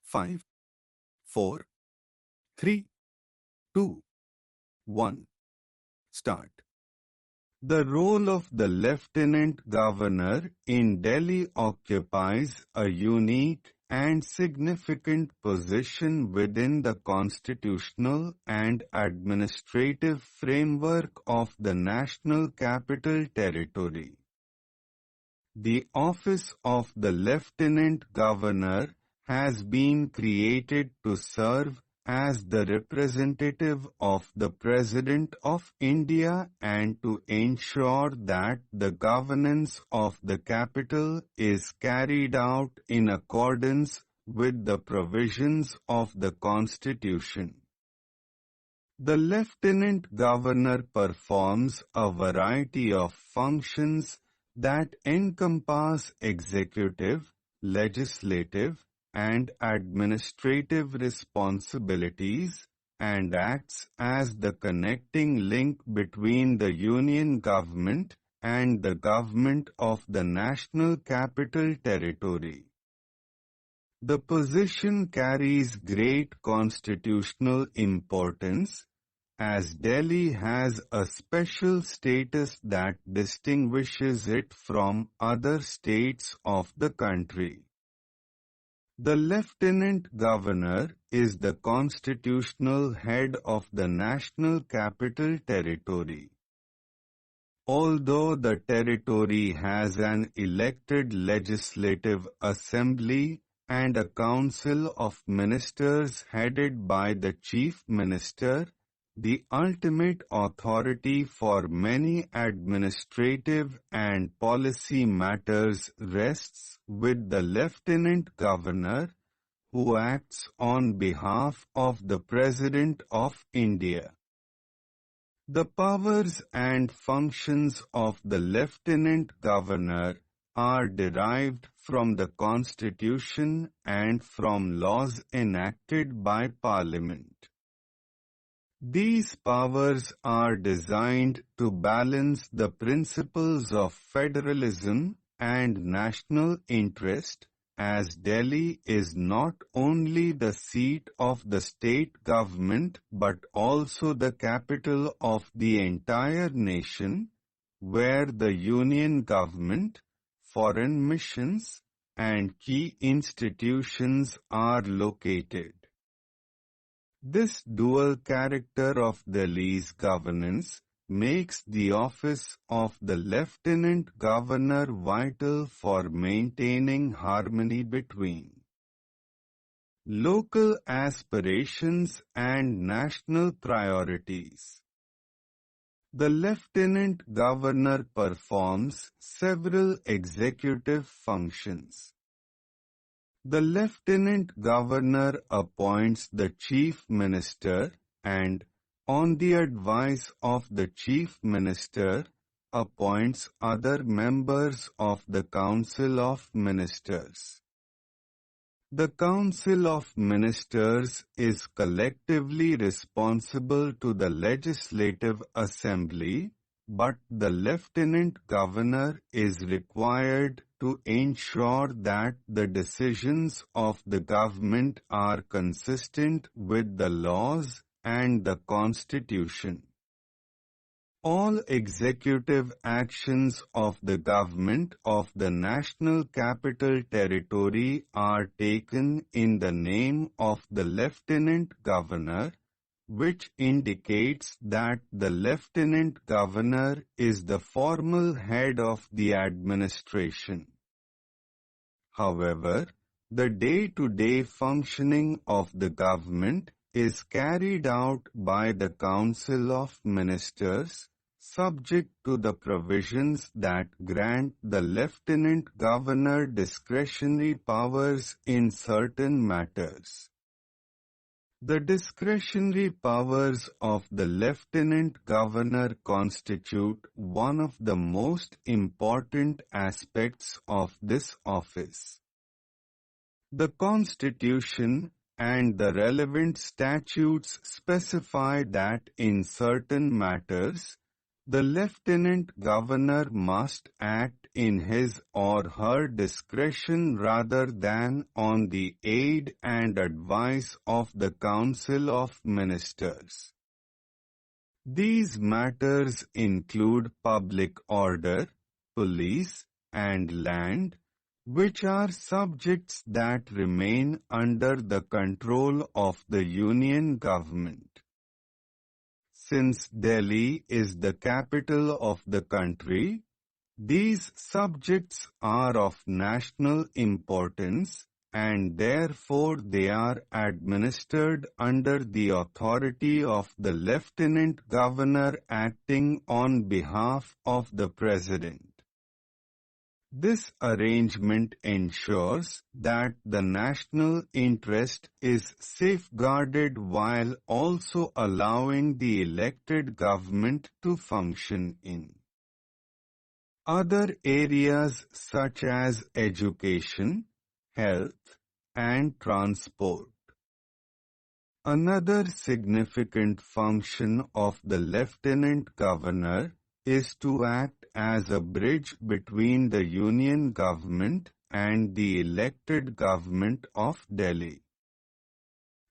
5, 4, 3, 2, 1. Start. The role of the Lieutenant Governor in Delhi occupies a unique and significant position within the constitutional and administrative framework of the National Capital Territory. The office of the Lieutenant Governor has been created to serve as the representative of the President of India and to ensure that the governance of the capital is carried out in accordance with the provisions of the Constitution. The Lieutenant Governor performs a variety of functions that encompass executive, legislative, and administrative responsibilities, and acts as the connecting link between the Union Government and the Government of the National Capital Territory. The position carries great constitutional importance, as Delhi has a special status that distinguishes it from other states of the country. The Lieutenant Governor is the constitutional head of the National Capital Territory. Although the territory has an elected legislative assembly and a council of ministers headed by the Chief Minister, the ultimate authority for many administrative and policy matters rests with the Lieutenant Governor, who acts on behalf of the President of India. The powers and functions of the Lieutenant Governor are derived from the Constitution and from laws enacted by Parliament. These powers are designed to balance the principles of federalism and national interest, as Delhi is not only the seat of the state government but also the capital of the entire nation, where the Union Government, foreign missions, and key institutions are located. This dual character of Delhi's governance makes the office of the Lieutenant Governor vital for maintaining harmony between local aspirations and national priorities. The Lieutenant Governor performs several executive functions. The Lieutenant Governor appoints the Chief Minister and, on the advice of the Chief Minister, appoints other members of the Council of Ministers. The Council of Ministers is collectively responsible to the Legislative Assembly, but the Lieutenant Governor is required to ensure that the decisions of the government are consistent with the laws and the Constitution. All executive actions of the government of the National Capital Territory are taken in the name of the Lieutenant Governor, which indicates that the Lieutenant Governor is the formal head of the administration. However, the day-to-day functioning of the government is carried out by the Council of Ministers, subject to the provisions that grant the Lieutenant Governor discretionary powers in certain matters. The discretionary powers of the Lieutenant Governor constitute one of the most important aspects of this office. The Constitution and the relevant statutes specify that in certain matters, the Lieutenant Governor must act in his or her discretion rather than on the aid and advice of the Council of Ministers. These matters include public order, police, and land, which are subjects that remain under the control of the Union government. Since Delhi is the capital of the country, these subjects are of national importance and therefore they are administered under the authority of the Lieutenant Governor acting on behalf of the President. This arrangement ensures that the national interest is safeguarded while also allowing the elected government to function in other areas such as education, health, and transport. Another significant function of the Lieutenant Governor is to act as a bridge between the Union government and the elected government of Delhi.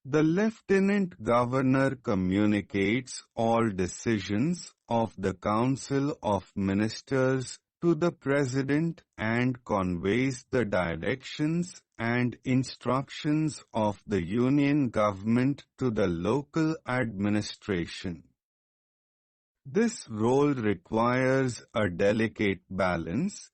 The Lieutenant Governor communicates all decisions of the Council of Ministers to the President and conveys the directions and instructions of the Union government to the local administration. This role requires a delicate balance,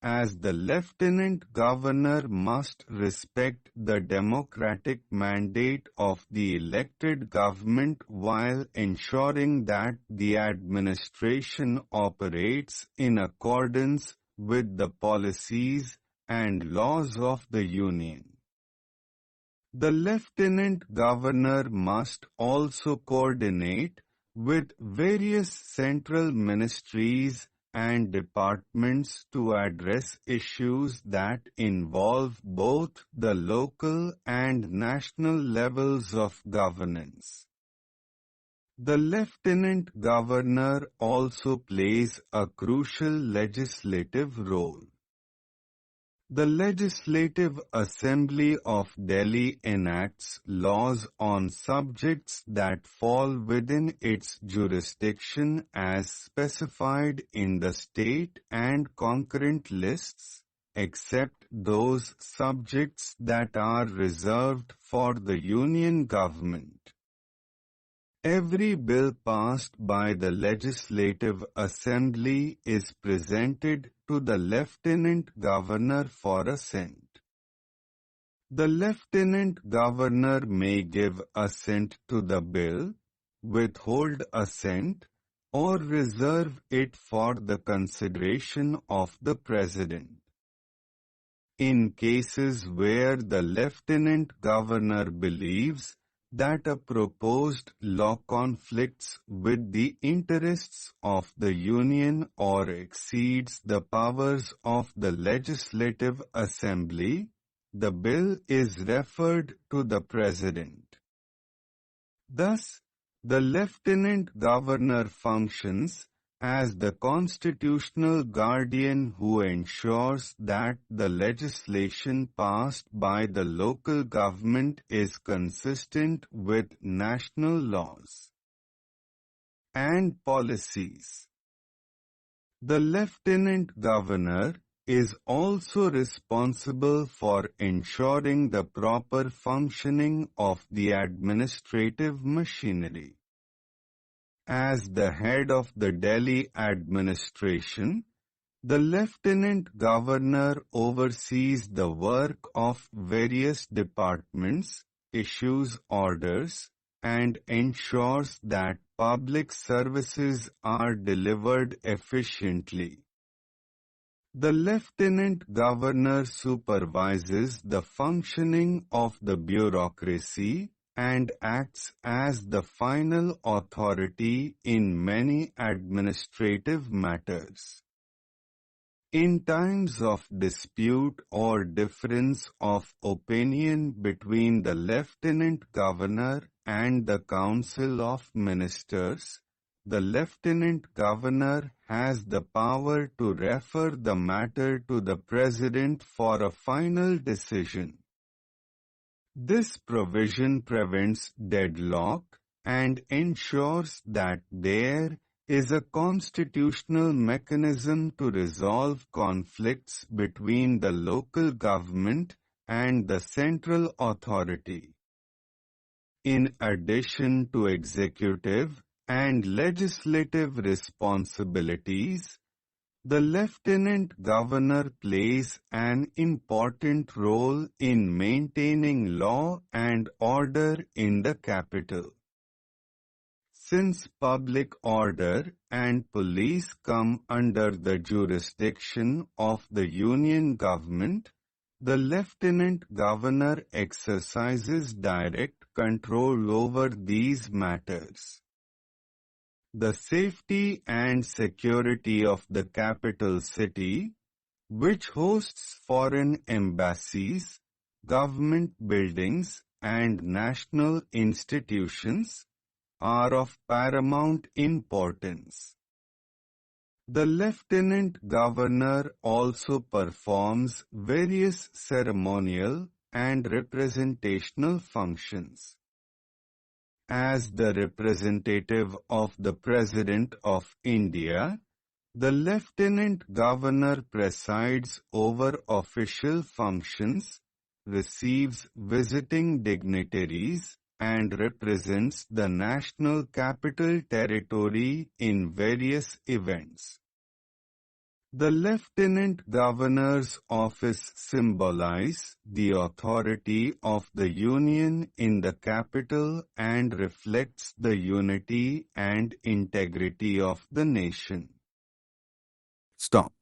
as the Lieutenant Governor must respect the democratic mandate of the elected government while ensuring that the administration operates in accordance with the policies and laws of the Union. The Lieutenant Governor must also coordinate with various central ministries and departments to address issues that involve both the local and national levels of governance. The Lieutenant Governor also plays a crucial legislative role. The Legislative Assembly of Delhi enacts laws on subjects that fall within its jurisdiction as specified in the state and concurrent lists, except those subjects that are reserved for the Union government. Every bill passed by the Legislative Assembly is presented to the Lieutenant Governor for assent. The Lieutenant Governor may give assent to the bill, withhold assent, or reserve it for the consideration of the President. In cases where the Lieutenant Governor believes that a proposed law conflicts with the interests of the Union or exceeds the powers of the Legislative Assembly, the bill is referred to the President. Thus, the Lieutenant Governor functions as the constitutional guardian who ensures that the legislation passed by the local government is consistent with national laws and policies. The Lieutenant Governor is also responsible for ensuring the proper functioning of the administrative machinery. As the head of the Delhi administration, the Lieutenant Governor oversees the work of various departments, issues orders, and ensures that public services are delivered efficiently. The Lieutenant Governor supervises the functioning of the bureaucracy and acts as the final authority in many administrative matters. In times of dispute or difference of opinion between the Lieutenant Governor and the Council of Ministers, the Lieutenant Governor has the power to refer the matter to the President for a final decision. This provision prevents deadlock and ensures that there is a constitutional mechanism to resolve conflicts between the local government and the central authority. In addition to executive and legislative responsibilities, the Lieutenant Governor plays an important role in maintaining law and order in the capital. Since public order and police come under the jurisdiction of the Union Government, the Lieutenant Governor exercises direct control over these matters. The safety and security of the capital city, which hosts foreign embassies, government buildings, and national institutions, are of paramount importance. The Lieutenant Governor also performs various ceremonial and representational functions. As the representative of the President of India, the Lieutenant Governor presides over official functions, receives visiting dignitaries, and represents the National Capital Territory in various events. The Lieutenant Governor's office symbolizes the authority of the Union in the capital and reflects the unity and integrity of the nation. Stop.